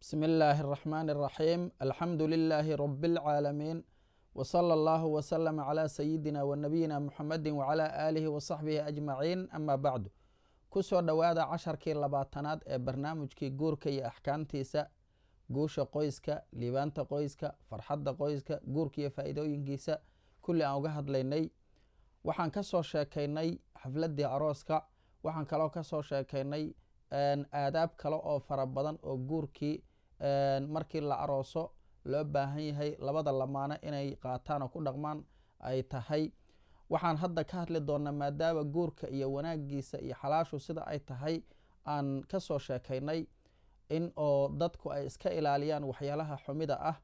بسم الله الرحمن الرحيم الحمد لله رب العالمين وصلى الله وسلم على سيدنا ونبينا محمد وعلى آله وصحبه أجمعين أما بعد كسو دوادا عشركي لباتناد برنامجكي قوركي أحكامتيسا قوشا قويسكا ليبانتا قويسكا فرحادة قويسكا قوركي فائدوينكيسا كل أوقهد ليني waxaan ka soo sheekaynay xafladii arooska waxaan kaloo ka soo sheekaynay aadaab kale oo fara badan oo guurkii markii la arooso loo baahan yahay labada lamaane inay qaataan oo ku dhaqmaan ay tahay. waxaan hadda ka hadli doonaa maadaama guurka iyo wanaagiisa iyo xalaashu sida ay tahay aan ka soo sheekaynay in oo dadku ay iska ilaaliyaan waxyaalaha xumida ah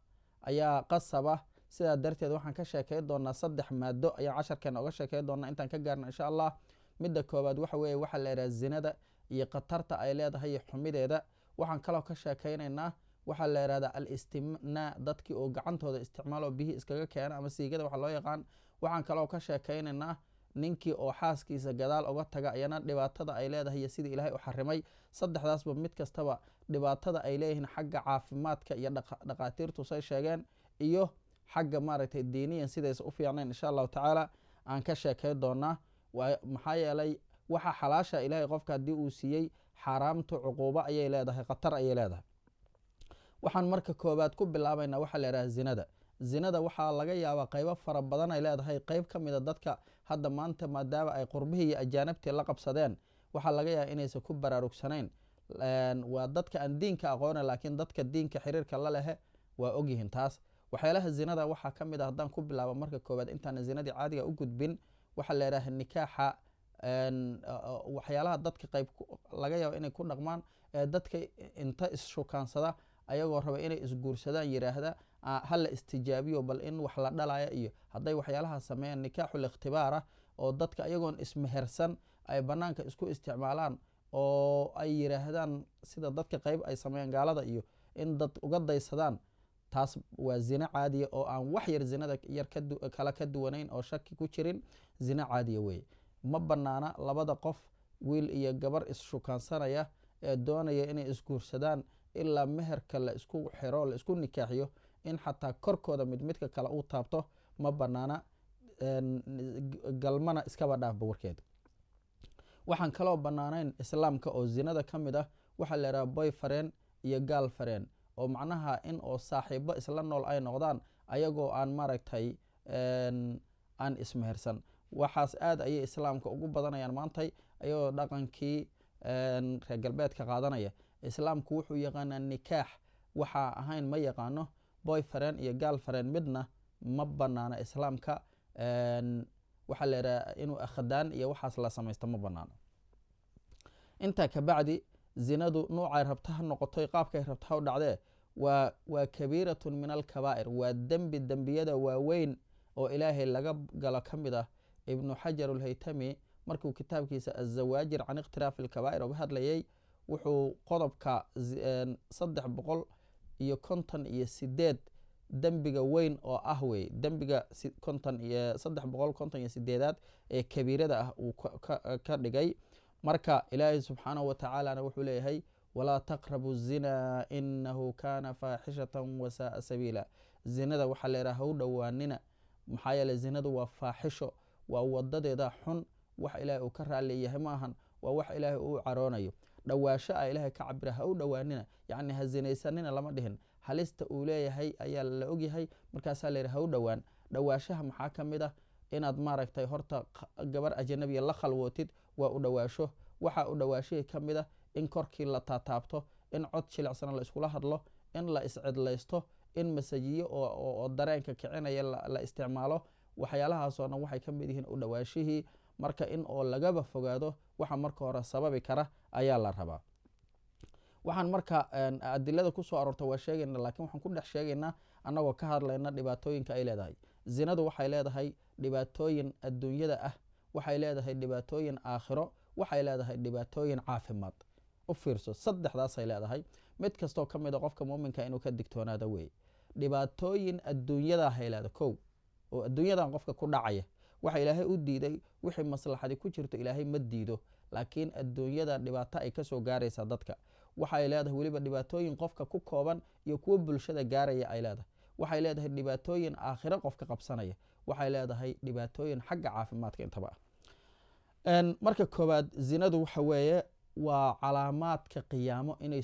ayaa qasaba. sidaa darteed waxaan ka sheekay doonaa 3 maado ayaan casharkeena oga sheekay doonaa intaan ka gaarno insha Allah. midda koobaad waxa weeye waxa la yiraahdaa zinada iyo qatarta ay leedahay xumideeda. waxaan kaloo ka sheekaynaynaa waxa la yiraahdaa al-istimna dadkii oo gacantooda isticmaalo bihi iskaga keena ama siigada waxa loo yaqaan. waxaan kaloo ka sheekaynaynaa ninkii oo xaaskiisa gadaal uga taga ayana dhibaatada ay leedahay iyo sidii Ilaahay u xarimay. saddexdaasba mid kastaba dhibaatada ay leeyihiin xagga caafimaadka iyo dhaqaatiirtu say sheegeen iyo xagga maaragtay diiniyan sidays u fiicneen insha Allah taala aan ka sheekay doonaa. maxaa yeelay waxa xalaasha Ilaahay qofka hadii uu siiyay xaraamtu cuquuba ayay leedahay, qatar ayay leedahay. waxaan marka koobaad ku bilaabaynaa waxa la yiraahdaa zinada. zinada waxaa laga yaabaa qaybo fara badan ay leedahay. qayb ka mid a dadka hadda maanta maadaama ay qurbihii iyo ajaanibtii la qabsadeen waxaa laga yaabaa inaysan ku baraarugsanayn. waa dadka aan diinka aqoona laakiin dadka diinka xiriirka la leh waa ogyihiin taas. waxyaalaha zinada waxaa ka mid ah haddaan ku bilaabo marka koobaad intaan zinadii caadiga u gudbin waxaa la yidhaha nikaaxa. waxyaalaha dadka qayb laga yaabo inay ku dhaqmaan dadka inta issukaansada ayagoo raba inay isguursadaan yiraahda hala istijaabiyo bal in wax la dhalaya iyo hadday waxyaalaha sameeyaan nikaaxul ikhtibaara oo dadka ayagoon ismehersan ay banaanka isku isticmaalaan oo ay yiraahdaan sida dadka qayb ay sameeyaan gaalada iyo in dad uga daysadaan. taas waa zina caadiya oo aan wax yar zinada yar kala ka duwanayn oo shaki ku jirin. zina caadiya weeye. ma banaana labada qof wiil iyo gabar isshukaansanaya ee doonaya inay isguursadaan ilaa meherka la isku xiro la isku nikaaxiyo in xataa korkooda midka kale uu taabto ma banaana. galmana iskaba dhaafba warkeeda. waxaan kaloo banaanayn islaamka oo zinada ka mid ah waxaa la yidhaha boyfriend iyo girlfriend oo macnaha in oo saaxiibo isla nool ay noqdaan ayagoo aan maaragtay aan ismehersan. waxaas aad ayay islaamka ugu badanayaan maantay ayagoo dhaqankii reer galbeedka qaadanaya. islaamku wuxuu yaqaanaa nikaax waxaa ahayn ma yaqaano. boyfriend iyo girlfriend midna ma banaana islaamka. waxaa la yidhaha inuu akhdaan iyo waxaas la samaysto ma banaano. intaa kabacdi zinadu noocay rabta ha noqotoy qaabkay rabta ha u dhacdee waa kabiiratun min alkabaa'ir. waa dembiyada waaweyn oo ilaahay laga galo ka mid ah. ibnu xajar alhaytami markuu kitaabkiisa azawaajir can ikhtiraafi alkabaa'ir uga hadlayay wuxuu qodobka 358 dembiga weyn oo ah wey dembiga 358 ee kabiirada ah uu ka dhigay. marka ilaahay subxaanahu watacaalana wuxuu leeyahay walaa taqrabu zina inahu kana faaxishatan wasaaa sabiila. zinada waxaa leeyaha ha u dhowaanina maxaa yeele zinadu waa faaxisho waa wadadeeda xun wax ilaahay uu ka raaliyahay ma ahan waa wax ilaahay uu caroonayo. dhawaasho a ilaahay ka cabira ha u dhowaanina yacni ha zinaysanina lama dhihin. halista uu leeyahay ayaa la ogyahay markaasaa la yidhaha ha u dhowaan. dhawaashaha maxaa ka mid ah inaad maaragtay horta gabar ajanabiya la khalwootid waa u dhowaasho. waxaa u dhowaashihii ka mid ah in korkii la taataabto in cod jilicsana la iskula hadlo in la iscidlaysto in masajiyo oo dareenka kicinaya la isticmaalo. waxyaalahaasoo dhan waxay ka mid yihiin u dhowaashihii. marka in oo lagaba fogaado waxa marka hore sababi kara ayaa la rabaa. waxaan marka adilada kusoo aroorta waa sheegayna laakiin waxaan ku dhex sheegaynaa annagoo ka hadlayna dhibaatooyinka ay leedahay. zinadu waxay leedahay dhibaatooyin adduunyada ah, waxay leedahay dhibaatooyin aakhiro, waxay leedahay dhibaatooyin caafimaad. u fiirso saddexdaasay leedahay. mid kastoo ka mid a qofka muuminka inuu ka digtoonaado weeye. dhibaatooyin adduunyadahay leeda kow oo adduunyadan qofka ku dhacaya waxa ilaahay u diiday wixii maslaxadi ku jirto ilaahay ma diido laakiin adduunyada dhibaato ay kasoo gaaraysa dadka. waxay leedahay weliba dhibaatooyin qofka ku kooban iyo kuwo bulshada gaaraya ay leedahay. waxay leedahay dhibaatooyin aakhiro qofka qabsanaya, waxay leedahay dhibaatooyin xagga caafimaadka intaba ah. marka koowaad zinadu waxa weeye waa calaamaadka qiyaamo inay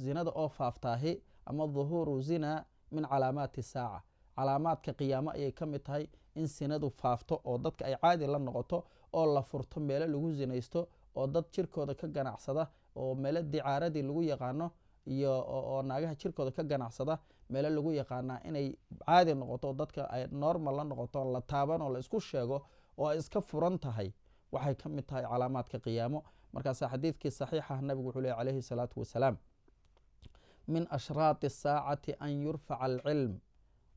zinada oo faaftaahi ama dhuhuuru zina min calaamaati saaca, calaamaadka qiyaamo ayay ka mid tahay in sinadu faafto oo dadka ay caadi la noqoto oo la furto meelo lagu zinaysto oo dad jirkooda ka ganacsada oo meelo dicaaradii lagu yaqaano iyo oo naagaha jirkooda ka ganacsada meelo lagu yaqaanaa inay caadi noqoto oo dadka ay normal la noqoto la taaban oo la isku sheego oo ay iska furan tahay, waxay ka mid tahay calaamaadka qiyaamo. markaasa xadiidkii saxiixah nabigu wuxuu lehy calayhi salaatu wasalaam min ashraati asaacati an yurfaca alcilm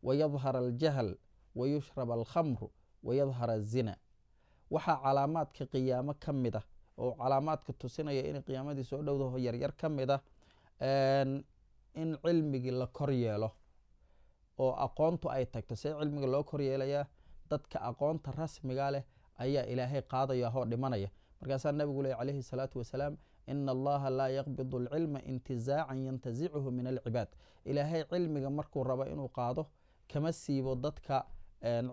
wayadhara aljahl wayushrab alkhamru wayadhara azina. waxaa calaamaadka qiyaamo ka mid ah oo calaamaadka tusinaya inay qiyaamadii soo dhowdaho yaryar ka mid ah in cilmigii la kor yeelo oo aqoontu ay tagto. see cilmiga loo kor yeelayaa? dadka aqoonta rasmiga leh ayaa ilaahay qaadaya hoo dhimanaya. markaasaa nabigu leh calayhi salaatu wasalaam ina allaha laa yaqbidu alcilma intizaacan yantazichu min alcibaad. ilaahay cilmiga markuu rabo inuu qaado kama siibo dadka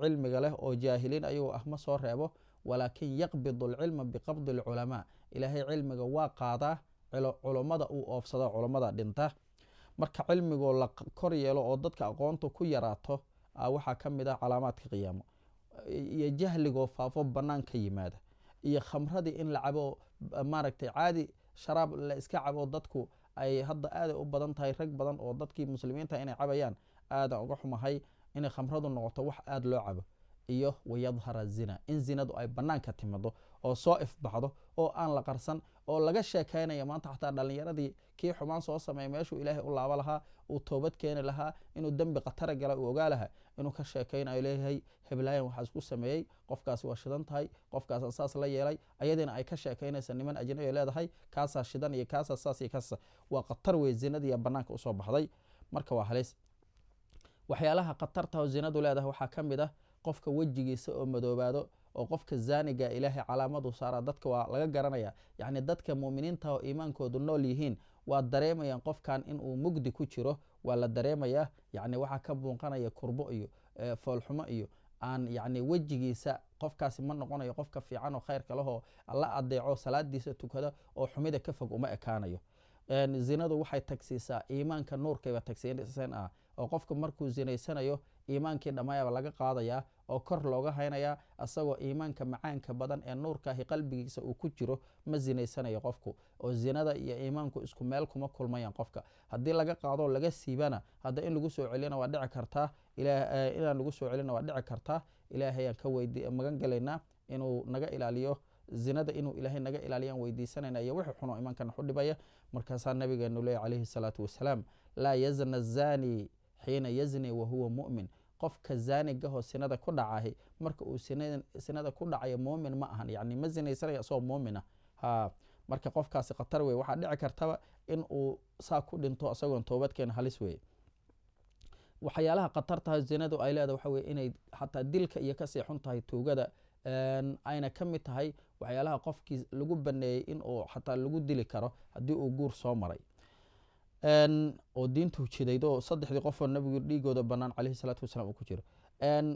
cilmiga leh oo jaahiliin ayagoo ah ma soo reebo, walaakin yaqbidu alcilma biqabdi alculamaa. ilaahay cilmiga waa qaadaa culummada uu oofsado, culummada dhinta. marka cilmigoo la kor yeelo oo dadka aqoonta ku yaraato waxaa ka mid ah calaamaadka qiyaamo. iyo jahligoo faafo bannaan ka yimaada, iyo khamradii in la cabo maaragtay caadi sharaab la iska cabo dadku ay hadda aaday u badan tahay. rag badan oo dadkii muslimiinta inay cabayaan aadan uga xumahay inay khamradu noqoto wax aada loo cabo. iyo wayadhara zina, in zinadu ay banaanka timado oo soo ifbaxdo oo aan la qarsan oo laga sheekaynaya. maanta xataa dhalinyaradii kii xumaan soo sameeya meeshuu ilaahay u laabo lahaa, uu toobad keeni lahaa, inuu dembi khatara gala uu ogaa lahaa, inuu ka sheekaynayo leeyahay heblaayan waxaa isku sameeyey, qofkaasi waa shidan tahay, qofkaasa saas la yeelay, ayadiina ay ka sheekaynaysa niman ajnabi leedahay kaasaa shidan iyo kaasaa saas iyo kaasa. waa khatar wey zinadiiya banaanka usoo baxday. marka waa halis. waxyaalaha khatartaho zinadu leedahay waxaa ka mid ah qofka wejigiisa oo madoobaado oo qofka zaaniga ilaahay calaamadu saara. dadka waa laga garanaya, yacni dadka muuminiinta oo iimaankoodu nool yihiin waa dareemayaan qofkan inuu mugdi ku jiro, waa la dareemayaa. yacni waxaa ka buunqanaya kurbo iyo foolxumo iyo aan yacni wejigiisa qofkaasi ma noqonayo qofka fiican oo khayrka lehoo alla adeeco salaadiisa tukada oo xumida ka fog uma ekaanayo. zinadu waxay tagsiisaa iimaanka nuurkayba tagsiisan ah oo qofka markuu zinaysanayo iimaankii dhammaayaba laga qaadayaa oo kor looga haynayaa. asagoo iimaanka macaanka badan ee nuurkaahi qalbigiisa uu ku jiro ma zinaysanayo qofku, oo zinada iyo iimaanku isku meel kuma kulmayaan qofka. haddii laga qaadoo laga siibana hadda in lagu soo celina waa dhici kartaa, inaan lagu soo celina waa dhici kartaa. ilaahayaan ka magan gelaynaa inuu naga ilaaliyo zinada, inuu ilaahay naga ilaaliyaan weydiisanayna iyo wixii xuno imaanka naxu dhibaya. markaasaa nabigeenu leeya calayhi salaatu wasalaam laa yazna zani xiina yazni wahuwa mu'min. qofka zaanigahoo sinada ku dhacahi marka uu sinada ku dhacayo muumin ma ahan, yani ma zinaysanaya isagoo muumin ah. marka qofkaasi khatar wey. waxaa dhici kartaba in uu saa ku dhinto isagoon toobadkeena halis weye. waxyaalaha khatartaha zinadu ay leedahay waxa weye inay xataa dilka iyo kasii xun tahay tuugada, ayna ka mid tahay waxyaalaha qofkii lagu baneeyey in uu xataa lagu dili karo haddii uu guur soo maray oo diintu jidaydo saddexdii qofoo nabigu dhiigooda banaan calayhi salaatu wasalaam uu ku jiro.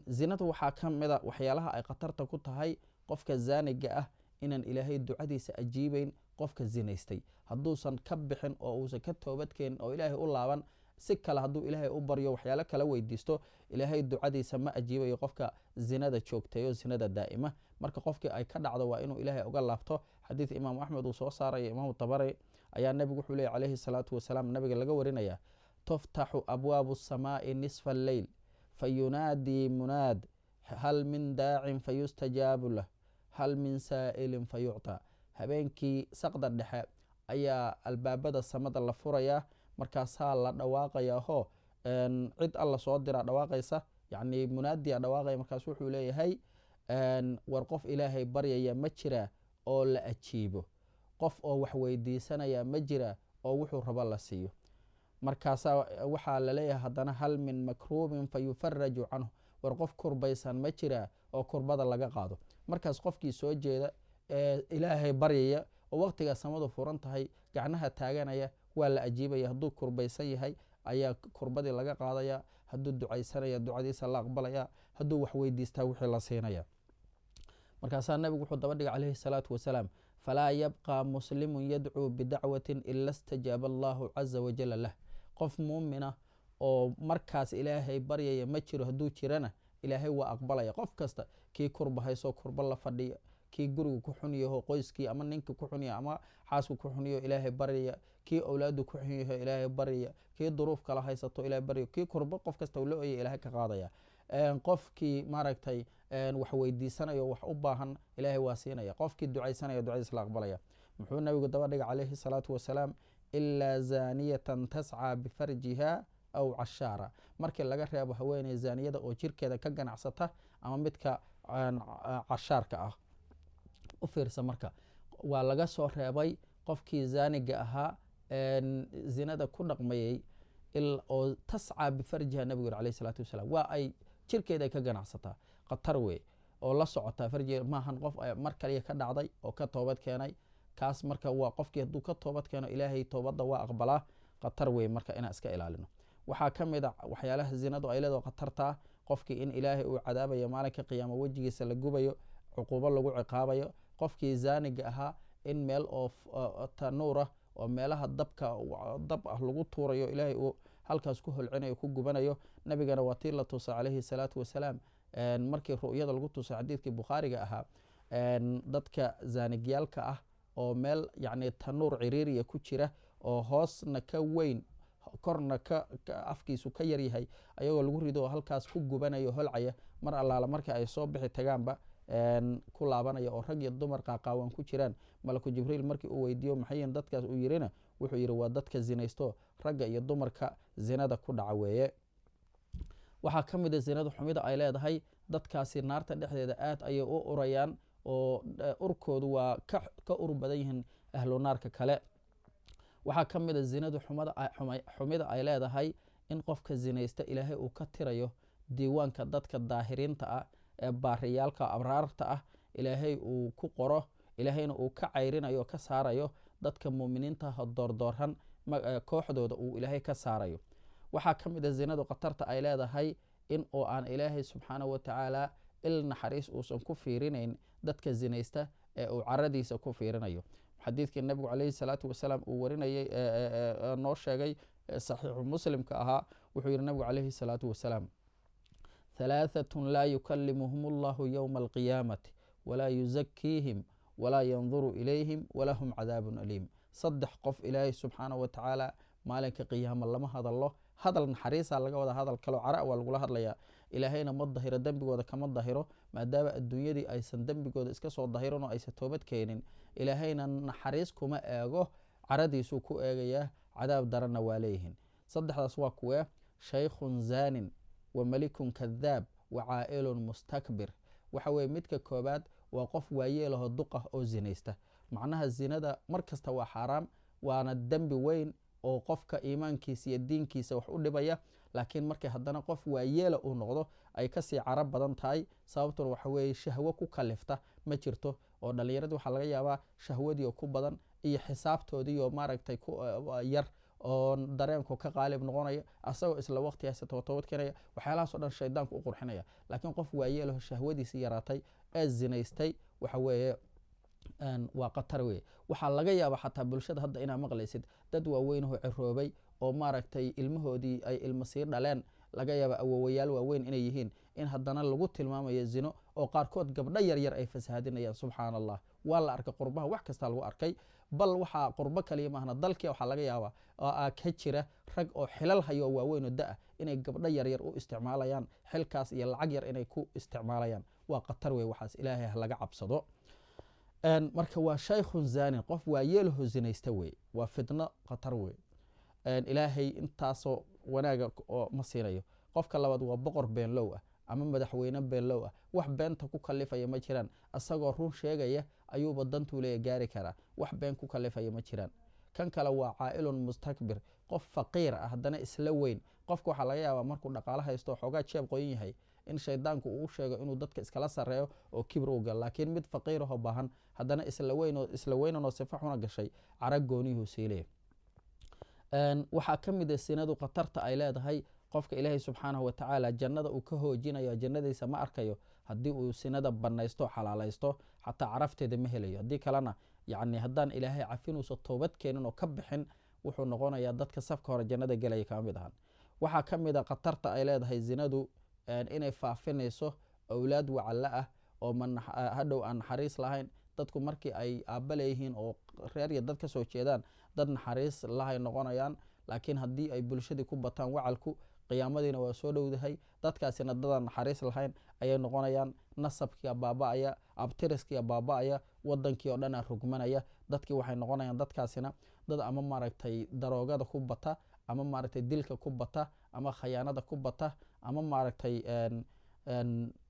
zinadu waxaa ka mid a waxyaalaha ay khatarta ku tahay qofka zaaniga ah inaan ilaahay ducadiisa ajiibeyn. qofka zinaystay hadduusan ka bixin oo uusan ka toobadkeenin oo ilaahay u laaban, si kale hadduu ilaahay u baryo waxyaalo kala weydiisto, ilaahay ducadiisa ma ajiibayo qofka zinada joogteeyo zinada daa'ima. marka qofkii ay ka dhacdo waa inuu ilaahay uga laabto. xadiid imaamu axmed uu soo saaraya imaamu tabari ayaa nabigu wuxuu leeyay calayhi salaatu wasalaam nabiga laga warinaya tuftaxu abwaabu الsamaa'i nisfa alleyl fayunaadii munaad hal min daacin fayustajaabu lah hal min saa'ilin fayucطى. habeenkii saqda dhexe ayaa albaabada samada la furayaa, markaasaa la dhawaaqayaho cid alla soo diraa dhawaaqaysa, yani munaadiya dhawaaqaya. markaas wuxuu leeyahay war qof ilaahay baryaya ma jira oo la ajiibo, qof oo wax weydiisanaya ma jira oo wuxuu rabo la siiyo. markaasaa waxaa laleeyahay haddana hal min makruubin fayufaraju canhu, war qof kurbaysan ma jira oo kurbada laga qaado. markaas qofkii soo jeeda ilaahay baryaya oo waqtigaa samadu furan tahay gacnaha taaganaya waa la ajiibaya. hadduu kurbaysan yahay ayaa kurbadii laga qaadaya. hadduu ducaysanaya ducadiisa la aqbalaya. hadduu wax weydiistaa wixii la siinaya. markaasaa nabigu wuxuu daba dhigay calayhi salaatu wasalaam falaa yabqى muslimu yadcuu bidacwatin ila stajaaba allahu caza wajala lah. qof muumina oo markaas ilaahay baryaya ma jiro. hadduu jirana ilaahay waa aqbalaya. qof kasta kii kurba haysoo kurba la fadhiya, kii guriga ku xunyaho qoyskii ama ninka ku xunya ama xaaska ku xunyaho ilaahay baryaya, kii awlaadu ku xunyaho ilaahay baryaya, kii duruuf kala haysato ilahay barya, kii kurba qof kasta la oya ilahay ka qaadaya. qofkii maaragtay wax weydiisanayo wax u baahan ilaahay waa siinaya. qofkii ducaysanaya ducadiis la aqbalaya. muxuu nabigu daba dhigay calayhi salaatu wasalaam ilaa zaaniyatan tascaa bifarjiha aw cashaara. markii laga reebo haweeney zaaniyada oo jirkeeda ka ganacsata ama midka cashaarka ah. u fiirsa marka waa laga soo reebay qofkii zaaniga ahaa zinada ku dhaqmayey oo tascaa bifarjiha nabigu yiri alayhi salaatu wasalaam waa ay jirkeeda ka ganacsataa. khatar wey oo la socotaa farjiga maahan qof mar kaliya ka dhacday oo ka toobad keenay. kaas marka waa qofkii hadduu ka toobad keeno ilaahay toobadda waa aqbalaa. khatar wey marka inaan iska ilaalino. waxaa ka mid a waxyaalaha zinadu ay leedaho khatartaa qofkii in ilaahay uu cadaabayo maalinka qiyaama wejigiisa la gubayo, cuquubo lagu ciqaabayo. qofkii zaaniga ahaa in meel oo tanuura oo meelaha dab ah lagu tuurayo ilaahay uu halkaas ku holcinayo ku gubanayo. nabigana waa tii la tusay calayhi salaatu wasalaam markii ru'yada lagu tusay xadiidkii bukhaariga ahaa dadka zaanigyaalka ah oo meel yacni tanuur ciriiriya ku jira oo hoosna ka weyn korna afkiisu ka yaryahay ayagoo lagu rido oo halkaas ku gubanayo holcaya. mar allaala marka ay soo bixi tagaanba ku laabanaya oo rag iyo dumar qaaqaawan ku jiraan. malaku jibriil markii uu weydiiyo maxayin dadkaas uu yirina wuxuu yidhi waa dadka zinaysto ragga iyo dumarka zinada ku dhaca weeye. waxaa ka mid a zinadu xumida ay leedahay dadkaasi naarta dhexdeeda aad ayay u urayaan oo urkoodu waa ka ur badan yihiin ahlu naarka kale. waxaa ka mid a zinadu xumida ay leedahay in qofka zinaysta ilaahay uu ka tirayo diiwaanka dadka daahiriinta ah ee baariyaalka abraarta ah. ilaahay uu ku qoro, ilaahayna uu ka cayrinayo ka saarayo dadka muuminiintaha doordoorhan kooxdooda uu ilaahay ka saarayo. waxaa ka mid a zinadu khatarta ay leedahay in oo aan ilaahay subxaanahu watacaala il naxariis uusan ku fiirinayn dadka zinaysta ee uu caradiisa ku fiirinayo. xadiidkii nabigu calayhi salaatu wasalaam uu warinayay noo sheegay saxiixu muslimka ahaa wuxuu yihi nabigu calayhi salaatu wasalaam halaaثatun laa yukalimuhum allahu yowma alqiyaamati walaa yuzakiihim walaa yanduru ilayhim walahum cadaabun aliim. 3 qof ilaahay subxaanahu watacaala maalinka qiyaama lama hadalo. hadal naxariisa laga wada, hadal kaloo cara waa lagula hadlayaa. ilaahayna ma dahiro dembigooda kama dahiro maadaama adduunyadii aysan dembigooda iska soo dahirin oo aysan toobad keenin. ilaahayna naxariis kuma eego, caradiisuu ku eegayaa, cadaab daranna waa leeyihiin. 3daas waa kuwee shaykhun zaanin wa malikun kadaab wa caa'ilun mustakbir. waxa weye midka koobaad waa qof waayeelaho duqah oo zinaysta. macnaha zinada mar kasta waa xaaraam, waana dembi weyn oo qofka iimaankiisa iyo diinkiisa wax u dhibaya. laakiin markay haddana qof waayeela uu noqdo ay kasii caro badan tahay. sababtuna waxa weeye shahwo ku kalifta ma jirto oo dhallinyaradii waxaa laga yaabaa shahwadii oo ku badan iyo xisaabtoodii oo maaragtay yar oo dareenku ka qaalib noqonaya asagoo isla waqti haysta toobad keenaya. waxyaalahaasoo dhan shaydaanku u qurxinaya. laakiin qof waayeelaho shahwadiisi yaraatay ee zinaystay waxa weeye waa khatar weye. waxaa laga yaaba xataa bulshada hadda inaa maqlaysid dad waaweynahoo ciroobay oo maaragtay ilmahoodii ay ilmo sii dhaleen laga yaaba awowayaal waaweyn inay yihiin in haddana lagu tilmaamayo zino oo qaarkood gabdho yaryar ay fasahaadinayaan. subxaana allah waa la arkay qurbaha wax kasta lagu arkay. bal waxaa qurbo kaliya maahna dalkii waxaa laga yaabaa oo ka jira rag oo xilal hayo waaweyn oo da-ah inay gabdho yaryar u isticmaalayaan xilkaas iyo lacag yar inay ku isticmaalayaan. waa khatar wey waxaas. ilaahay ha laga cabsado. marka waa shaykhun zaanin qof waayeelaho zinaysta wey. waa fitno khatar wey. ilaahay intaasoo wanaaga oo ma siinayo. qofka labaad waa boqor beenlow ah ama madaxweyne beenlow ah. wax beenta ku kalifaya ma jiraan. asagoo run sheegaya ayuuba dantuu leeya gaari karaa. wax been ku kalifaya ma jiraan. kan kale waa caa'ilun mustakbir qof faqiir ah haddana isla weyn. qofka waxaa laga yaabaa markuu dhaqaalo haysto xoogaa jeeb qoyan yahay in shaydaanku uu sheego inuu dadka iskala sareeyo oo kibir u galo. laakiin mid faqiirahoo baahan haddana isla weynanoo sifa xuna gashay cara gooniyuhu siilaya. waxaa ka mid a sinadu khatarta ay leedahay. qofka ilaahay subxaanahu watacaala jannada uu ka hoojinayo, jannadiisa ma arkayo haddii uu sinada banaysto xalaalaysto, xataa carafteeda ma helayo. haddii kalena yani haddaan ilaahay cafinuusa toobad keenin oo ka bixin, wuxuu noqonayaa dadka safka hore jannada gelaya kama mid ahan. waxaa ka mid a khatarta ay leedahay zinadu inay faafinayso awlaad wacalla ah oo hadhow aan naxariis lahayn. dadku markii ay aabba leeyihiin oo reer iyo dad ka soo jeedaan, dad naxariis lahay noqonayaan. laakiin haddii ay bulshadii ku bataan wacalku, qiyaamadiina waa soo dhowdahay, dadkaasina dadaan naxariis lahayn ayay noqonayaan. nasabkia baaba'aya, abtiriskiia baaba'aya, wadankii oo dhanaa rugmanaya. dadkii waxay noqonayaan dadkaasina dad ama maaragtay daroogada ku bata, ama maaragtay dilka ku bata, ama khayaanada ku bata, ama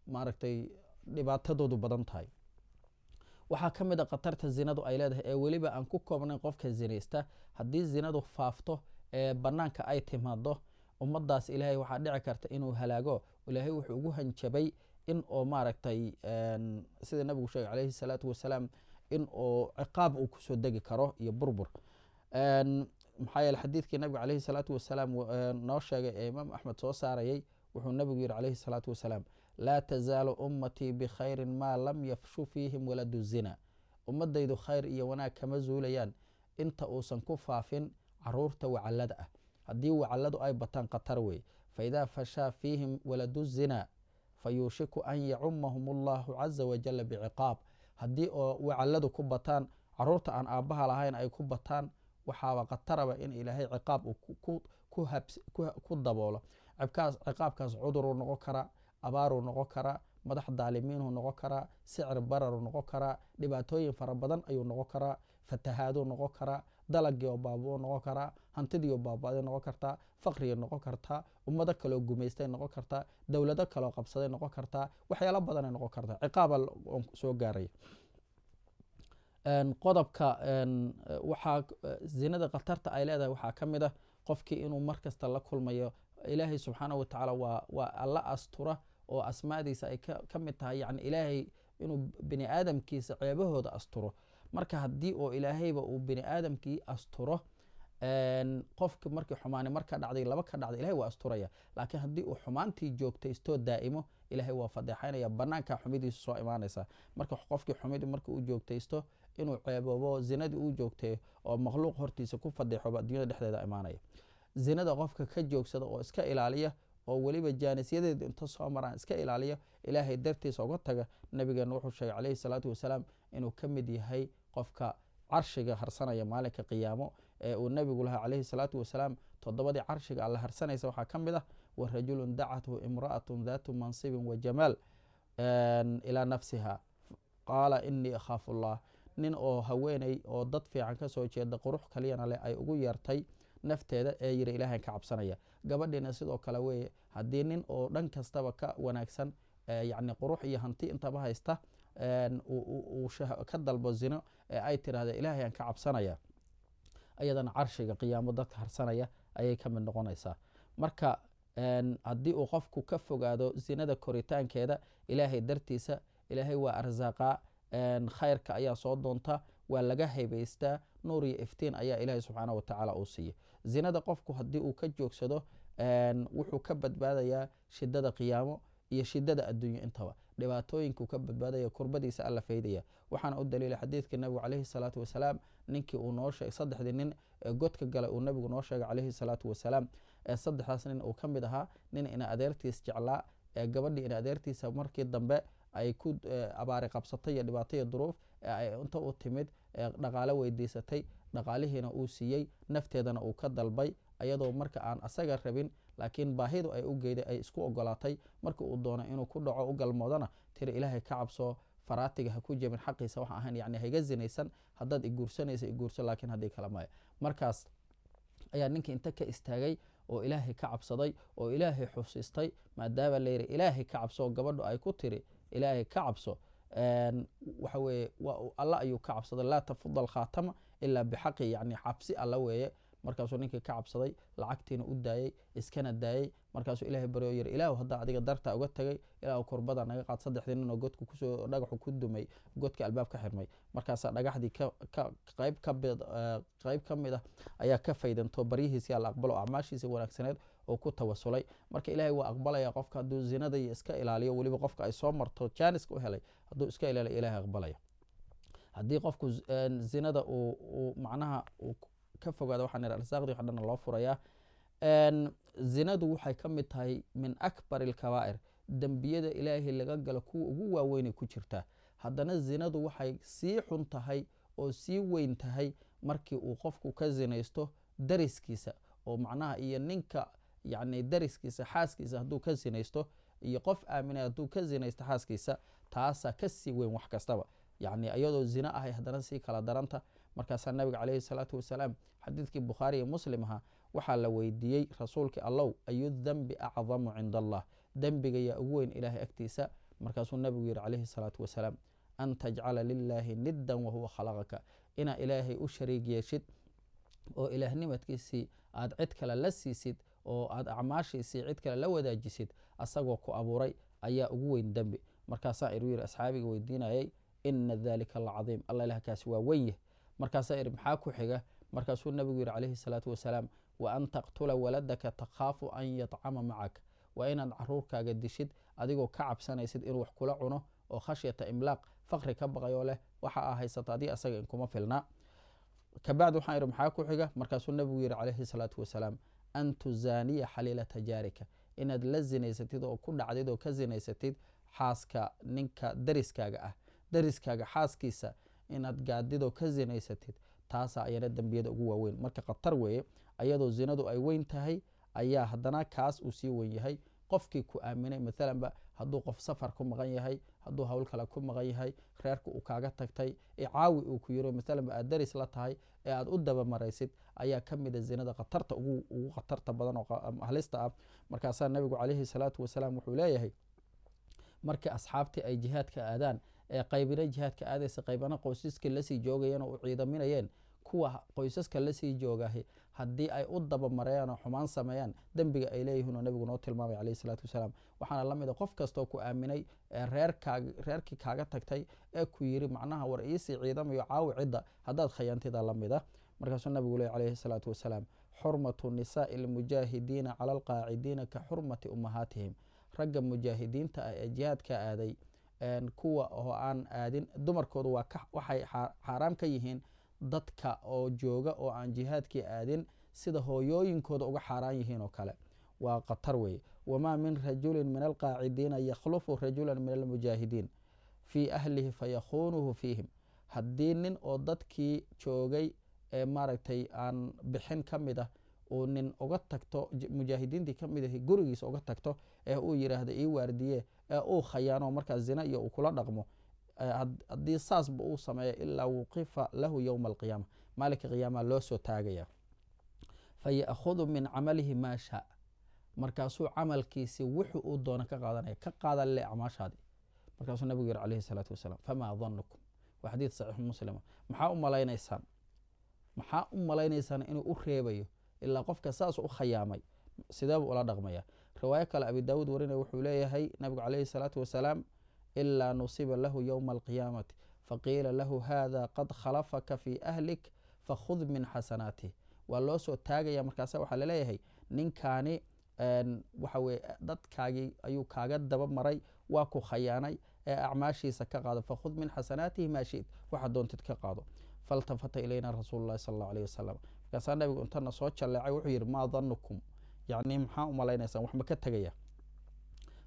maaragtay dhibaatadoodu badan tahay. waxaa ka mid a khatarta zinadu ay leedahay ee weliba aan ku koobnayn qofka zinaysta. haddii zinadu faafto ee banaanka ay timaado, ummadaas ilaahay waxaa dhici karta inuu halaago. ilaahay wuxuu ugu hanjabay in oo maaragtay sida nabigu sheegay calayhi salaatu wasalaam, in oo ciqaab uu kusoo degi karo iyo burbur. maxaa yeele xadiidkii nabiga calayhi salaatu wasalaam noo sheegay ee imaam axmed soo saarayay, wuxuu nabigu yidhi calayhi salaatu wasalaam: laa tazaalu ummatii bikhayrin maa lam yafshu fiihim waladu zina. ummadaydu khayr iyo wanaag kama zuulayaan inta uusan ku faafin caruurta wacallada ah. haddii wacalladu ay bataan khatar wey. faidaa fashaa fiihim waladu zina fayuushiku an yacumahum allahu caza wajala biciqaab. haddii oo wacalladu ku bataan, caruurta aan aabbaha lahayn ay ku bataan, waxaaba khataraba in ilaahay ciqaab uu ku daboolo. ciqaabkaas cuduruu noqon karaa, abaaruu noqon karaa, madax daalimiinuu noqon karaa, sicir bararuu noqon karaa, dhibaatooyin fara badan ayuu noqon karaa, fatahaaduu noqon karaa, dalagii oo baabuu noqon karaa, hantidii oo baaba'day noqon kartaa, faqrigay noqon kartaa, ummado kaloo gumaystay noqon kartaa, dowlado kaloo qabsaday noqon kartaa, waxyaalo badanay noqon kartaa. ciqaaba soo gaaraya. qodobka waxaa zinada khatarta ay leedahay waxaa ka mid ah qofkii inuu markasta la kulmayo. ilaahay subxaanahu watacaala waa alla astura oo asmaadiisa ay ka mid tahay, yani ilaahay inuu bini aadamkiisa ceebahooda asturo. marka haddii oo ilaahayba uu bini aadamkii asturo, qofki markii xumaani marka dhacday laba ka dhacday, ilahay waa asturaya. laakiin haddii uu xumaantii joogtaystoo daa'imo, ilahay waa fadeexaynaya, banaankaa xumidiisu soo imaanaysa. marka qofkii xumidi marka uu joogtaysto, inuu ceeboobo, zinadii uu joogteeyo oo makhluuq hortiisa ku fadeexoba adduunyada dhexdeeda imaanaya. zinada qofka ka joogsada oo iska ilaaliya, oo weliba jaanisyadeeda inta soo maraan iska ilaaliya, ilaahay dartiisa uga taga, nabigeena wuxuu sheegay calayhi salaatu wasalaam inuu ka mid yahay qofka carshiga harsanaya maalinka qiyaamo. ee uu nabigu lahaa calayhi salaatu wasalaam, 7 carshiga alla harsanaysa waxaa ka mid ah: warajulun dacathu imra'atun daatu mansibin wa jamaal ilaa nafsiha qaala inii akhaafu allah. nin oo haweeney oo dad fiican ka soo jeeda, qurux kaliyana leh, ay ugu yeertay nafteeda ee yiri ilaahan ka cabsanaya. gabadhiina sidoo kale weeye, haddii nin oo dhan kastaba ka wanaagsan, yani qurux iyo hanti intaba haysta, uu ka dalbo zino ee ay tirahda ilaahayan ka cabsanaya, ayadana carshiga qiyaamo dadka harsanaya ayay ka mid noqonaysaa. marka haddii uu qofku ka fogaado zinada koritaankeeda, ilaahay dartiisa, ilaahay waa arsaaqaa, khayrka ayaa soo doonta, waa laga haybaystaa, nuur iyo iftiin ayaa ilaahay subxaana watacaala uu siiya. zinada qofku haddii uu ka joogsado, wuxuu ka badbaadayaa shidada qiyaamo iyo shidada adduunyo intaba. dhibaatooyinkuu ka badbaadaya, kurbadiisa alla faydaya. waxaana u daliila xadiidkii nabigu calayhi salaatu wasalaam, ninkii uu noo sheegay 3 nin ee godka galay, uu nabigu noo sheegay calayhi salaatu wasalaam. 3daas nin uu ka mid ahaa nin ina adeertiis jeclaa, gabadhii ina adeertiisa markii dambe ay ku abaari qabsatay iyo dhibaato iyo duruuf, inta u timid dhaqaalo weydiisatay, dhaqaalihiina uu siiyey, nafteedana uu ka dalbay, ayadoo marka aan asaga rabin, laakiin baahidu ay u geyday ay isku ogolaatay. marka uu doono inuu ku dhaco u galmoodana, tiri ilaahay ka cabso, faraatiga ha ku jebin, xaqiisa waxa ahayn, yani hayga zinaysan, haddaad iguursanaysa iguurso, laakiin haddii kala maya. markaas ayaa ninkii inta ka istaagay oo ilaahay ka cabsaday oo ilaahay xusiistay, maadaama layidhi ilaahay ka cabso, gabadhu ay ku tiri ilaahay ka cabso, waxa weeye alla ayuu ka cabsaday. laa tafudal khaatama ilaa bixaqi, yani cabsi alla weeye. markaasuu ninkii ka cabsaday lacagtiina u daayey iskana daayey markaasuu ilaahay baryo yiri ilaahu haddaan adiga dartaa uga tagay ilaahu kurbada naga qaad 3 nin oo godku kusoo dhagaxu ku dumay godka albaab ka xirmay markaasaa dhagaxdii qayb ka mid ah ayaa ka faydanto baryihiisi la aqbalo acmaashiisa wanaagsaneed oo ku tawasulay marka ilaahay waa aqbalaya qofka hadduu zinada iska ilaaliyo weliba qofka ay soo marto jaaniska u helay hadduu iska ilaaliyo ilaahay aqbalaya haddii qofku zinada uu macnaha uu ka fogaado waxaan idhi arsaaqdii wax dhan loo furayaa zinadu waxay ka mid tahay min akbar alkabaa'ir dembiyada ilaahay laga galo kuwa ugu waaweynay ku jirtaa haddana zinadu waxay sii xun tahay oo sii weyn tahay markii uu qofku ka zinaysto dariskiisa oo macnaha iyo ninka yacni dariskiisa xaaskiisa hadduu ka zinaysto iyo qof aaminay hadduu ka zinaysto xaaskiisa taasaa ka sii weyn wax kastaba yacni iyadoo zina ahay haddana sii kala daranta markaasaa nabiga calayhi salaatu wasalaam xadiidkii bukhaari iyo muslim ahaa waxaa la weydiiyey rasuulkii allow ayu dembi acdamu cinda allah dembiga yaa ugu weyn ilaahay agtiisa markaasuu nabigu yihi calayhi salaatu wasalaam an tajcala lilaahi niddan wahuwa khalaqaka inaa ilaahay u shariig yeeshid oo ilaahnimadkiisii aad cid kale la siisid oo aad acmaashiisii cid kale la wadaajisid asagoo ku abuuray ayaa ugu weyn dembi markaasaa iru yiri asxaabiga weydiinayay ina dalika lacadiim alla ilah kaasi waa weyn yah markaasaa ihi maxaa ku xiga markaasuu nabigu yihi calayhi salaatu wasalaam wa an taqtula waladaka takhaafu an yatcama macak waa inaad caruurkaaga dishid adigoo ka cabsanaysid inuu wax kula cuno oo khashyata imlaaq faqri ka baqayoo leh waxa aa haysata adii asaga inkuma filnaa kabacdi waxaan idhi maxaa ku xiga markaasuu nabigu yihi calayhi salaatu wasalaam an tuzaaniya xaliilata jaarika inaad la zinaysatid oo ku dhacdid oo ka zinaysatid xaaska ninka dariskaaga ah dariskaaga xaaskiisa inaad gaadidoo ka zinaysatid taasaa ayana dembiyada ugu waaweyn marka khatar weeye ayadoo zinadu ay weyn tahay ayaa haddana kaas uu sii weyn yahay qofkii ku aaminay maalanba hadduu qof safar ku maqan yahay hadduu hawl kale ku maqan yahay reerka uu kaaga tagtay caawi uu ku yiro maalanba aad daris la tahay ee aad u dabamaraysid ayaa ka mida zinada khatarta ugu khatarta badan oo halista ah markaasaa nabigu calayhi salaatu wasalaam wuxuu leeyahay markii asxaabtii ay jihaadka aadaan ee qaybina jihaadka aadaysa qaybana qoysaska lasii joogayeen oo u ciidaminayeen kuwa qoysaska lasii joogahay haddii ay u dabamarayaan oo xumaan sameeyaan dembiga ay leeyihiin oo nabigu noo tilmaamay calayhi salaatu wasalaam waxaana la mid a qof kastoo ku aaminay ee reerkii kaaga tagtay ee ku yiri macnaha war iisii ciidamayo caawi cidda haddaad khayaantida la mid a markaasuu nabigu leey calayhi salaatu wasalaam xurmatu nisaa'i almujaahidiina cala alqaacidiina ka xurmati ummahaatihim ragga mujaahidiinta ah ee jihaadka aaday kuwa oo aan aadin dumarkoodu waxay xaaraam ka yihiin dadka oo jooga oo aan jihaadkii aadin sida hooyooyinkooda uga xaaraan yihiin oo kale waa khatar weeye wamaa min rajulin min alqaacidiina yakhlufu rajulan min almujaahidiin fii ahlihi fayakhuunuhu fiihim haddii nin oo dadkii joogay ee maaragtay aan bixin ka mid ah uu nin uga tagto mujaahidiintii ka mid ahi gurigiisa uga tagto ee uu yidhaahdo ii waardiye ee uu khayaano markaas zina iyo uu kula dhaqmo haddii saasba uu sameeyo ilaa wuqifa lahu yowma alqiyaama maalinka qiyaamaha loo soo taagaya faya'khudu min camalihi maa shaa markaasuu camalkiisii wuxuu uu doona ka qaadanaya ka qaadan le acmaashaadii markaasuu nabigu yihi calayhi salaatu wasalaam famaa danukum waa xadiid saxiix muslima maxaa u malaynaysaan inuu u reebayo ilaa qofka saas u khayaamay sideebuu ula dhaqmaya riwaayo kale abi daawuud warinaya wuxuu leeyahay nabigu calayhi salaatu wasalaam ilaa nusiba lahu yowma alqiyaamati faqiila lahu hada qad khalafaka fii ahlik fakhud min xasanaatih waa loo soo taagaya markaasa waxaa laleeyahay ninkaani waxa weye dadkaagii ayuu kaaga daba maray waa ku khayaanay ee acmaashiisa ka qaado fakhud min xasanaatihi maa shid waxa doontid ka qaado faltafata ilayna rasuulu llahi sala allahu alayh wasalam markaasaa nabigu intana soo jalleecay wuxuu yidhi maa danukum yacni maxaa u malaynaysaan wax ma ka tegaya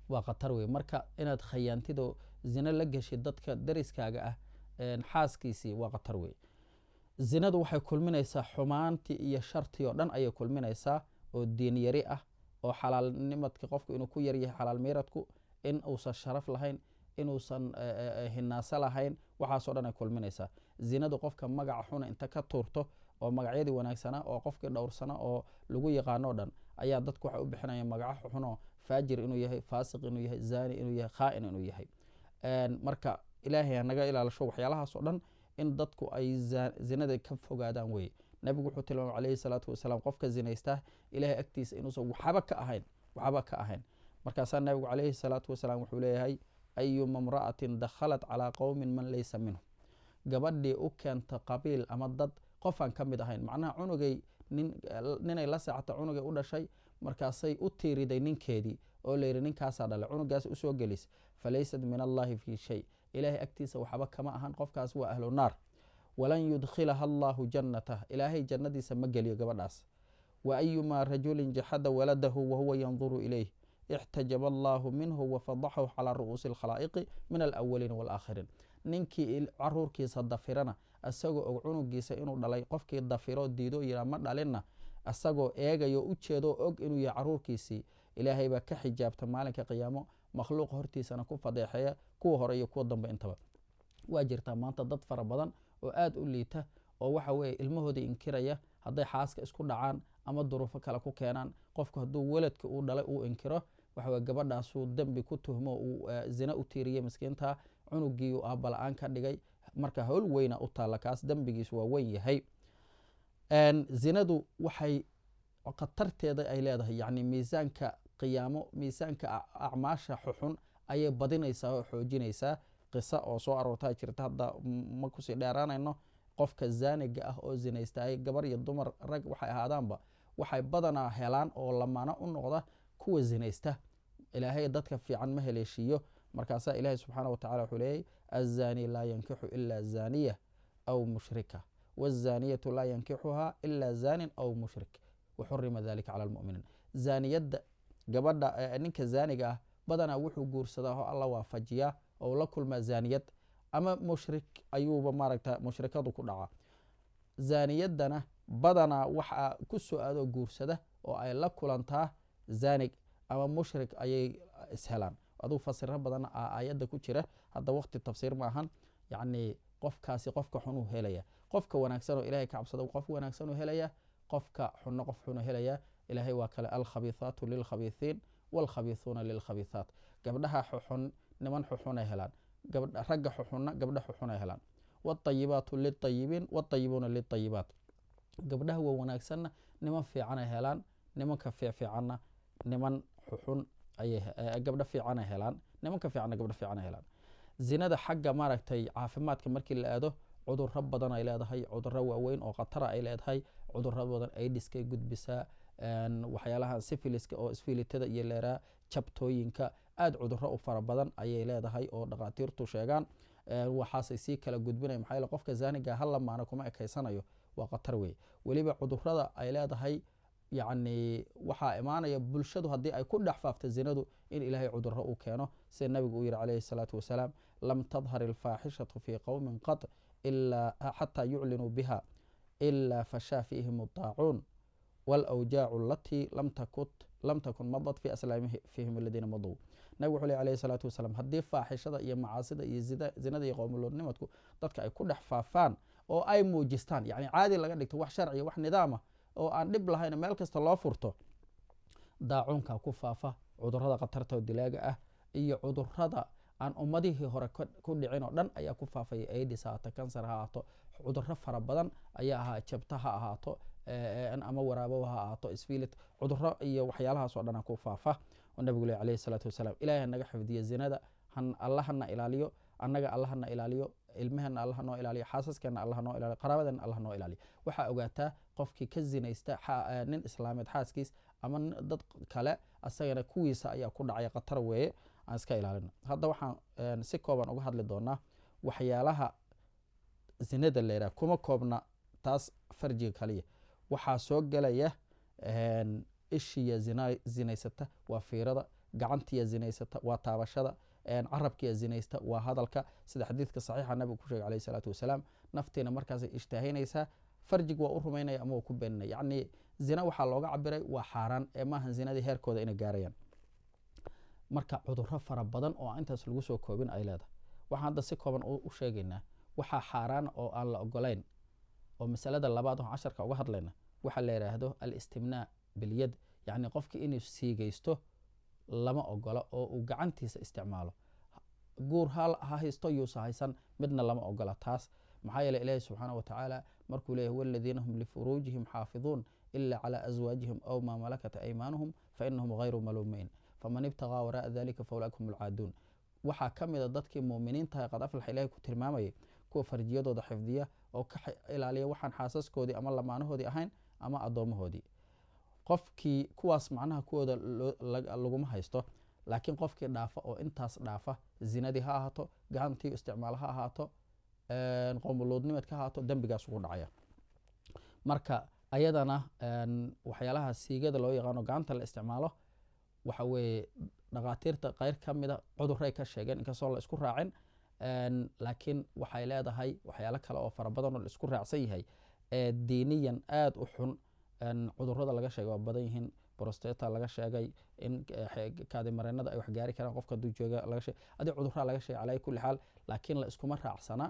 waa khatar wey marka inaad khayaantido zina la geshid dadka dariskaaga ah xaaskiisii waa khatar wey zinadu waxay kulminaysaa xumaantii iyo shartii oo dhan ayay kulminaysaa oo diin yari ah oo xalaalnimadka qofku inuu ku yaryahay xalaal miiradku in uusan sharaf lahayn inuusan hinaaso lahayn waxaasoo dhan ay kulminaysaa zinadu qofka magaca xuna inta ka tuurto oo magacyadii wanaagsanaa oo qofkii dhowrsana oo lagu yaqaanoo dhan ayaa dadku waxay u bixinayaan magaco xuno faajir inuu yahay faasiq inuu yahay zani inuu yahay khaa'in inuu yahay marka ilaahay hanaga ilaalisho waxyaalahaas oo dhan in dadku ay zinada ka fogaadaan weye nabigu wuxuu tilmaamay calayhi salaatu wasalaam qofka zinaysta ilaahay agtiisa inuusan waxba ka ahayn markaasaa nabigu calayhi salaatu wasalaam wuxuu leeyahay ayuma imra'atin dakhalat calaa qowmin man laysa minhum gabadhii u keenta qabiil ama dad qofaan ka mid ahayn macnaha cunugay ninay la seexata cunugay u dhashay markaasay u tiiriday ninkeedii oo layidhi ninkaasaa dhalay cunugaas usoo gelis falaysat min allahi fii shay ilaahay agtiisa waxba kama ahan qofkaas waa ahlu naar walan yudkhilaha allahu jannatah ilaahay jannadiisa ma geliyo gabadhaas wa ayumaa rajulin jaxada waladahu wahuwa yanduru ilayh ixtajaba allahu minhu wafadaxahu calaa ru'uusi alkhalaa'iqi min alawaliin waalaakhiriin ninkii caruurkiisa dafirana isagoo og cunugiisa inuu dhalay qofkii dafiro diido yidhaa ma dhalinna isagoo eegayo u jeedo og inuu yahay caruurkiisii ilaahay baa ka xijaabta maalinka qiyaamo makhluuqa hortiisana ku fadeexeeya kuwa hore iyo kuwa dambe intaba waa jirtaa maanta dad fara badan oo aad u liita oo waxa weeye ilmahoodii inkiraya hadday xaaska isku dhacaan ama duruufo kale ku keenaan qofku hadduu weladka uu dhalay uu inkiro waxaweye gabadhaasuu dembi ku tuhmo uu zina u tiiriyey miskiinta cunugiiu aabala-aan ka dhigay marka howl weyna u taalla kaas dembigiisu waa weyn yahay zinadu waxay khatarteeda ay leedahay yacni miisaanka qiyaamo miisaanka acmaasha xuxun ayay badinaysaa oo xoojinaysaa qisa oo soo aroortaa jirta hadda ma kusii dheeraanayno qofka zaaniga ah oo zinaystaay gabar iyo dumar rag waxay ahaadaanba waxay badanaa helaan oo lamaano u noqda kuwa zinaysta ilaahay dadka fiican ma heleeshiiyo markaasaa ilaahay subxaana wa tacala wuxuu leeyay azani laa yankixu ila zaniya aw mushrika wazaniyatu laa yankixuha ila zanin aw mushrik waxurima dalika cala almuminiin zaniyadda gabadha ninka zaaniga ah badanaa wuxuu guursadaa oo alla waafajiyaa oo la kulmaa zaniyad ama mushrik ayuuba maaragta mushrikadu ku dhacaa zaniyadana badanaa waxaa ku soo aadoo guursada oo ay la kulantaa zanig ama mushrik ayay ishelaan aduu fasiro badan aayadda ku jira hadda waqti tafsiir ma ahan yacni qofkaasi qofka xunuu helaya qofka wanaagsan oo ilahay ka cabsada qof wanaagsanuu helaya qofka xunno qof xunuu helaya ilaahay waa kale alkhabiihaatu lilkhabiihiin waalkhabiihuuna lilkhabiihaat gabdhaha xuxun niman xuxunay helaan ragga xuxunna gabdha xuxunay helaan waatayibaatu liltayibiin waatayibuuna liltayibaat gabdhaha waa wanaagsanna niman fiicanay helaan nimanka fiicanna niman xuxun gabdho fiicanay helaan nimanka fiicanna gabdho fiicanay helaan zinada xagga maaragtay caafimaadka markii la aado cudurro badan ay leedahay cudurro waaweyn oo khatara ay leedahay cudurro badan aidiskay gudbisaa waxyaalaha sifiliska oo isfilitada iyo leeraa jabtooyinka aad cudurro u fara badan ayay leedahay oo dhakhaatiirtu sheegaan waxaasay sii kala gudbinaya maxaa yeele qofka zaaniga hal lamaana kuma ekaysanayo waa khatar weeye weliba cudurrada ay leedahay yacni waxaa imaanaya bulshadu haddii ay ku dhex faafta zinadu in ilaahay cudurro uu keeno sida nabigu uu yihi calayhi salaatu wasalaam lam tadhar ilfaaxishatu fii qowmin qad ilaa xataa yuclinuu biha ilaa fashaa fiihim adaacuun waalawjaacu alatii lam takun madad fi aslaamihim aladiina madow nabig wuxuu ley alayhi salaatu wasalaam haddii faaxishada iyo macaasida iyo zinada iyo qowmuluudnimadku dadka ay ku dhex faafaan oo ay muujistaan yacni caadi laga dhigto wax sharciya wax nidaama oo aan dhib lahayn meel kasta loo furto daacuunka ku faafa cudurrada khatarta oo dilaaga ah iyo cudurrada aan ummadihii hore ku dhicin oo dhan ayaa ku faafaya aidis ha ahaato kansar ha ahaato cudurro fara badan ayaa ahaa jabta ha ahaato ama waraabow ha ahaato isfilit cudurro iyo waxyaalahaasoo dhan ku faafa oo nabigu leh alayhi salaatu wasalaam ilahay naga xifdiyo zinada allahana ilaaliyo annaga allahana ilaaliyo ilmaheenna allah noo ilaaliyo xaasaskeenna allah noo ilaaliyo qaraabadeena allah noo ilaaliyo waxaa ogaataa qofkii ka zinaysta nin islaameed xaaskiis ama dad kale asagana kuwiisa ayaa ku dhacaya khatar weeye aan iska ilaalino hadda waxaan si kooban uga hadli doonaa waxyaalaha zinada la yidhaha kuma koobna taas farjiga kaliya waxaa soo gelaya ishiya zinaysata waa fiirada gacantiya zinaysata waa taabashada carabkiya zinaysta waa hadalka sida xadiidka saxiixa nabiga ku sheegay alayhi salaatu wasalaam naftiina markaasay ishtaahaynaysaa farjig waa u rumaynaya ama waa ku beeninaya yacni zina waxaa looga cabiray waa xaaraan ee maahan zinadii heerkooda inay gaarayaan marka cudurro fara badan oo intaas lagu soo koobin ay leedahay waxaan hadda si kooban u sheegaynaa waxaa xaaraan oo aan la ogolayn oo masalada labaad oo casharka uga hadlayna waxaa la yidhaahdo alistimnaa bilyad yacni qofki inuu siigaysto lama ogola oo uu gacantiisa isticmaalo guur ha haysto yuusa haysan midna lama ogola taas maxaa yeele ilaahi subxaana wa tacaala markuu leeyahy waladiina hum lifuruujihim xaafiduun ila calaa aswaajihim aw maa malakat aymaanuhum fainahum hayru maluumiin faman ibtaqaa waraa'a dalika faulaika hum alcaaduun waxaa ka mida dadkii muuminiintaha qad aflaxa ilahay ku tilmaamayay kuwa farjiyadooda xifdiya oo ka ilaaliya waxaan xaasaskoodii ama lamaanahoodii ahayn ama addoomahoodii qofkii kuwaas macnaha kuwooda laguma haysto laakiin qofkii dhaafa oo intaas dhaafa zinadii ha ahaato gacantii isticmaal ha ahaato qowmuluudnimadka ha ahaato dembigaas ugu dhacaya marka ayadana waxyaalaha siigada loo yaqaano gacanta la isticmaalo waxa weeye dhakhaatiirta qayr ka mida cuduray ka sheegeen inkastoo la isku raacin laakiin waxay leedahay waxyaalo kale oo fara badan oo la isku raacsan yahay diiniyan aada u xun cudurada laga sheegay waa badan yihiin brosteta laga sheegay in kaadimareenada ay wax gaari karaan qofka haduu jooga laga sheegay adii cudurraa laga sheegay calaa kulli xaal laakiin la iskuma raacsana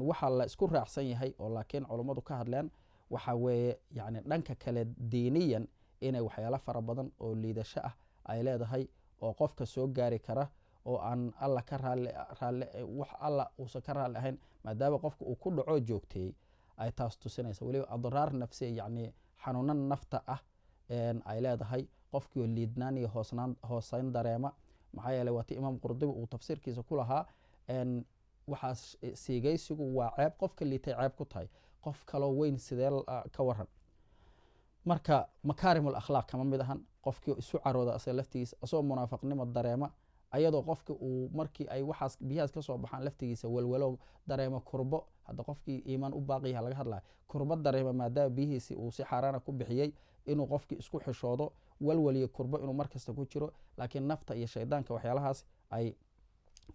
waxaa la isku raacsan yahay oo laakiin culummadu ka hadleen waxa weeye yani dhanka kale diiniyan inay waxyaalo fara badan oo liidasho ah ay leedahay oo qofka soo gaari kara oo aan alla ka wax alla uusan ka raalli ahayn maadaama qofka uu ku dhaco joogteeyey ay taas tusinaysa weliba adraar nafsiya yani xanuuna nafta ah ay leedahay qofkiioo liidnaan iyo hooseyn dareema maxaa yeele waati imaam qurdubi uu tafsiirkiisa ku lahaa waxaas siigaysigu waa ceeb qofka liitay ceeb ku tahay qof kaloo weyn sidee ka waran marka makaarim alakhlaaq kama mid ahan qofkii isu carooda asaga laftigiisa asagoo munaafaqnimo dareema ayadoo qofki uu markii ay waxaas biyahaas ka soo baxaan laftigiisa walwalo dareemo kurbo hadda qofkii iimaan u baaqiyaha laga hadlaya kurbo dareema maadaama biyihiisi uu si xaaraana ku bixiyey inuu qofkii isku xishoodo walwaliyo kurbo inuu markasta ku jiro laakiin nafta iyo shaydaanka waxyaalahaas ay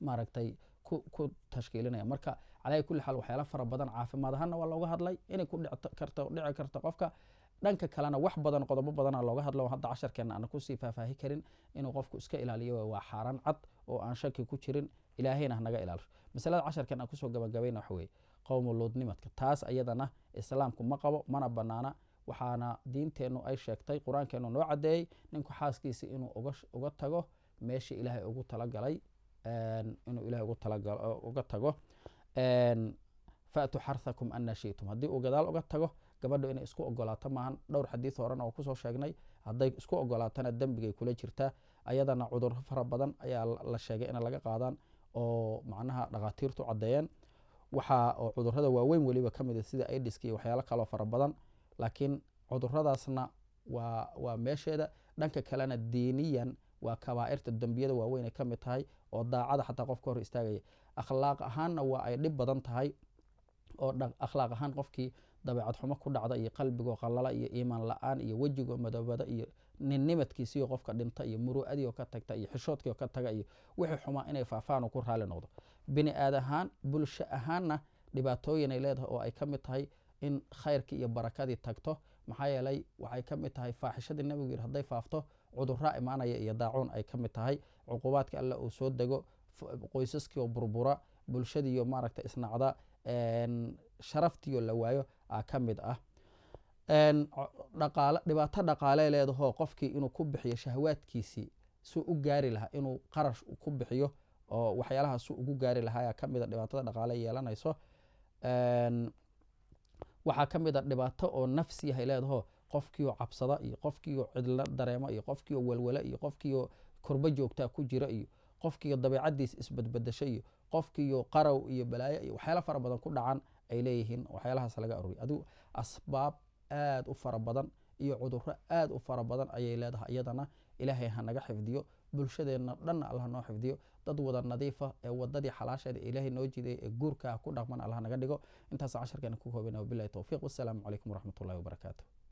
maaragtay ku tashkiilinaya marka calaa kulli xaal waxyaala fara badan caafimaad ahaana waa looga hadlay inay ku dhici karto qofka dhanka kalena wax badan qodobo badana looga hadlo hadda casharkeena aana kusii faahfaahi karin inuu qofku iska ilaaliyo waa xaaraan cad oo aan shaki ku jirin ilaahayna hanaga ilaalisho masalada casharkeen aan kusoo gabagabayna waxa weye qowmuluudnimadka taas ayadana islaamku ma qabo mana banaana waxaana diinteennu ay sheegtay qur-aankeenu noo cadeeyey ninku xaaskiisi inuu uga tago meeshii ilaahay ugu talagalay inuu ilahay uga tago fa'tu xarthakum ana shi'tum haddii uu gadaal uga tago gabadho inay isku ogolaato maahan dhowr xadiid horena oo kusoo sheegnay hadday isku ogolaatana dembigay kula jirtaa ayadana cuduro fara badan ayaa la sheegay inay laga qaadaan oo macnaha dhakhaatiirtu caddeeyeen waxaa oo cudurada waaweyn weliba ka mid a sida aidiska iyo waxyaalo kaloo fara badan laakiin cuduradaasna waa meesheeda dhanka kalena diiniyan waa kabaa'irta dembiyada waaweyn ay ka mid tahay oo daacada xataa qofka hor istaagaya akhlaaq ahaanna waa ay dhib badan tahay oo akhlaaq ahaan qofkii dabeecad xumo ku dhacda iyo qalbigoo qalala iyo iimaan la-aan iyo wejigoo madoobada iyo ninnimadkiisiyo qofka dhinta iyo muru'adii oo ka tagta iyo xishoodkii oo ka taga iyo wixii xumaa inay faafaan oo ku raali noqdo bini aad ahaan bulsho ahaanna dhibaatooyinay leedahay oo ay ka mid tahay in khayrkii iyo barakadii tagto maxaa yeelay waxay ka mid tahay faaxishadii nabigu yidhi hadday faafto cudurraa imaanaya iyo daacuun ay ka mid tahay cuqubaadka alla uu soo dego qoysaskiioo burbura bulshadiiyo maaragta isnacda sharaftiioo la waayo aa ka mid ah dhibaato dhaqaalee leedahoo qofkii inuu ku bixiyo shahwaadkiisii suu u gaari lahaa inuu qarash ku bixiyo oo waxyaalaha suu ugu gaari lahaa aa ka mid a dhibaatada dhaqaale yeelanayso waxaa ka mid a dhibaato oo nafsiyahay leedahoo qofkiioo cabsada iyo qofkiioo cidlo dareemo iyo qofkiioo walwala iyo qofkiioo korbo joogtaa ku jira iyo qofkiiyo dabeicadiis isbadbadasho iyo qofkiiyo qarow iyo balaayo iyo waxyaala fara badan ku dhacan ay leeyihiin waxyaalahaas laga aruriy adigu asbaab aad u fara badan iyo cuduro aad u fara badan ayay leedahay iyadana ilaahay hanaga xifdiyo bulshadeenna dhanna allah noo xifdiyo dad wada nadiifa ee wadadii xalaasheeda ilaahay noo jiday ee guurkaa ku dhaqman allah naga dhigo intaas casharkeena ku koobana wabilahi towfiiq wassalaamu calaykum waraxmatullahi wabarakaatu